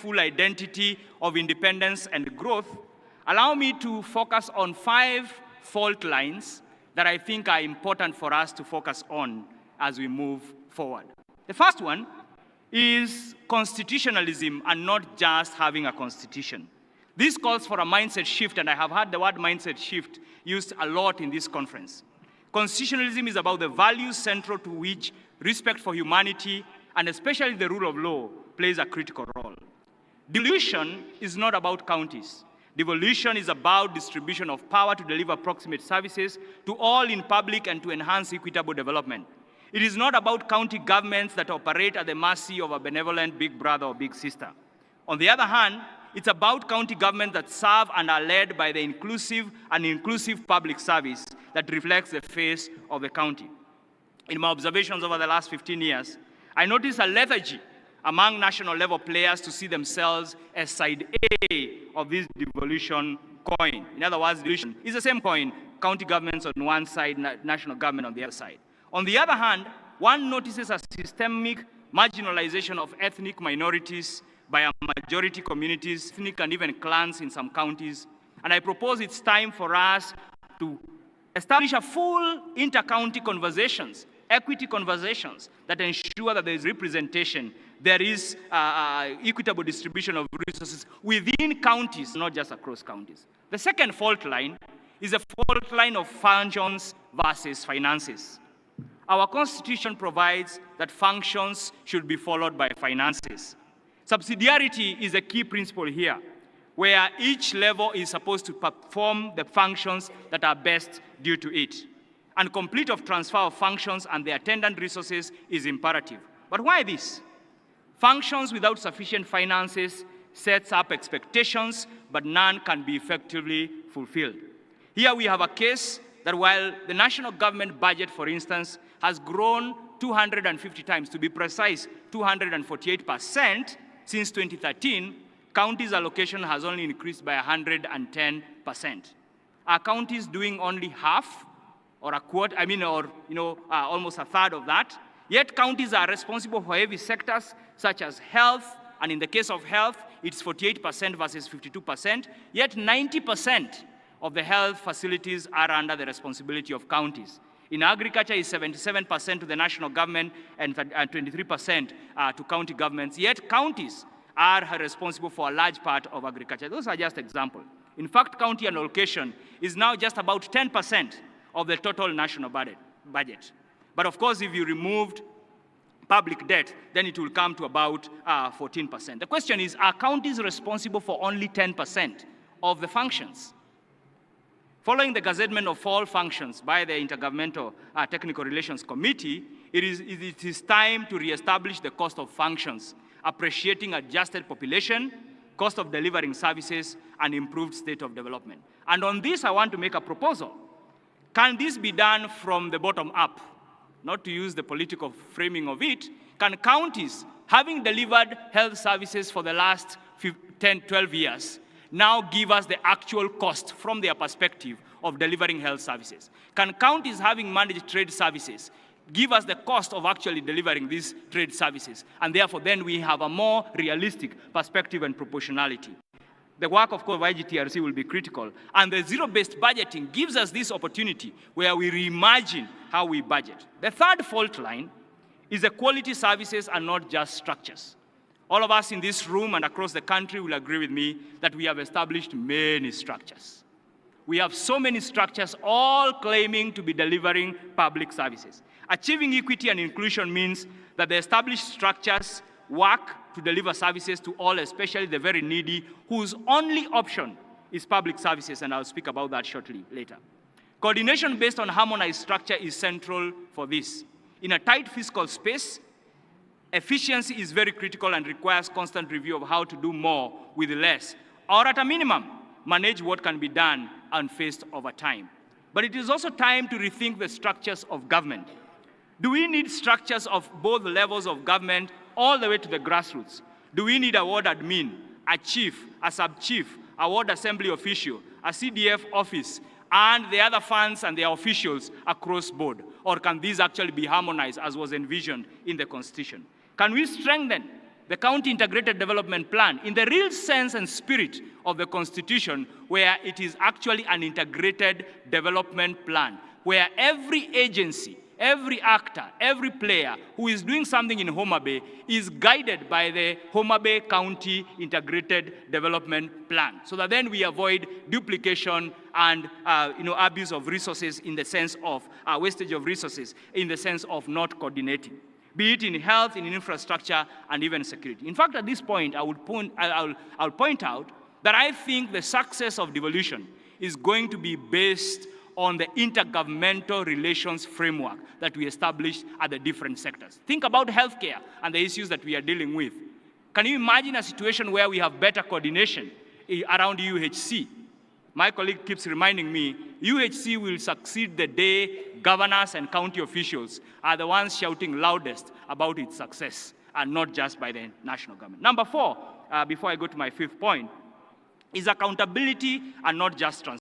full identity of independence and growth, allow me to focus on 5 fault lines that I think are important for us to focus on as we move forward. The first one is constitutionalism and not just having a constitution. This calls for a mindset shift, and I have heard the word mindset shift used a lot in this conference. Constitutionalism is about the values central to which respect for humanity, and especially the rule of law, plays a critical role. Devolution is not about counties. Devolution is about distribution of power to deliver proximate services to all in public and to enhance equitable development. It is not about county governments that operate at the mercy of a benevolent big brother or big sister. On the other hand, it's about county governments that serve and are led by the inclusive public service that reflects the face of the county. In my observations over the last 15 years, I noticed a lethargy among national level players to see themselves as side A of this devolution coin. In other words, devolution is the same coin, county governments on one side, national government on the other side. On the other hand, one notices a systemic marginalization of ethnic minorities by a majority communities, ethnic and even clans in some counties. And I propose it's time for us to establish a full inter-county conversations, equity conversations that ensure that there is representation, there is equitable distribution of resources within counties, not just across counties. The second fault line is a fault line of functions versus finances. Our Constitution provides that functions should be followed by finances. Subsidiarity is a key principle here, where each level is supposed to perform the functions that are best due to it. And complete of transfer of functions and the attendant resources is imperative. But why this? Functions without sufficient finances sets up expectations, but none can be effectively fulfilled. Here we have a case that while the national government budget, for instance, has grown 250 times, to be precise, 248% since 2013, counties' allocation has only increased by 110%. Are counties doing only half or a quarter, almost a third of that? Yet counties are responsible for heavy sectors such as health, and in the case of health, it's 48% versus 52%, yet 90% of the health facilities are under the responsibility of counties. In agriculture, it's 77% to the national government and 23% to county governments, yet counties are responsible for a large part of agriculture. Those are just examples. In fact, county allocation is now just about 10% of the total national budget. But of course, if you removed public debt, then it will come to about 14%. The question is, are counties responsible for only 10% of the functions? Following the gazettement of all functions by the Intergovernmental Technical Relations Committee, it is time to reestablish the cost of functions, appreciating adjusted population, cost of delivering services, and improved state of development. And on this, I want to make a proposal. Can this be done from the bottom up? Not to use the political framing of it, can counties, having delivered health services for the last 10, 12 years, now give us the actual cost from their perspective of delivering health services? Can counties, having managed trade services, give us the cost of actually delivering these trade services? And therefore, then we have a more realistic perspective and proportionality. The work, of course, of IGTRC will be critical. And the zero-based budgeting gives us this opportunity where we reimagine how we budget. The third fault line is the quality services and not just structures. All of us in this room and across the country will agree with me that we have established many structures. We have so many structures, all claiming to be delivering public services. Achieving equity and inclusion means that the established structures work to deliver services to all, especially the very needy, whose only option is public services, and I'll speak about that shortly later. Coordination based on harmonized structure is central for this. In a tight fiscal space, efficiency is very critical and requires constant review of how to do more with less, or at a minimum, manage what can be done unfaced over time. But it is also time to rethink the structures of government. Do we need structures of both levels of government all the way to the grassroots? Do we need a ward admin, a chief, a sub-chief, a ward assembly official, a CDF office, and the other funds and their officials across board? Or can these actually be harmonized as was envisioned in the Constitution? Can we strengthen the County Integrated Development Plan, in the real sense and spirit of the Constitution, where it is actually an integrated development plan, where every agency, every actor, every player who is doing something in Homa Bay is guided by the Homa Bay County Integrated Development Plan, so that then we avoid duplication and abuse of resources in the sense of wastage of resources in the sense of not coordinating, be it in health, in infrastructure, and even security. In fact, at this point, I'll point out that I think the success of devolution is going to be based on the intergovernmental relations framework that we established at the different sectors. Think about healthcare and the issues that we are dealing with. Can you imagine a situation where we have better coordination around UHC? My colleague keeps reminding me, UHC will succeed the day governors and county officials are the ones shouting loudest about its success, and not just by the national government. Number 4, before I go to my 5th point, is accountability and not just transparency.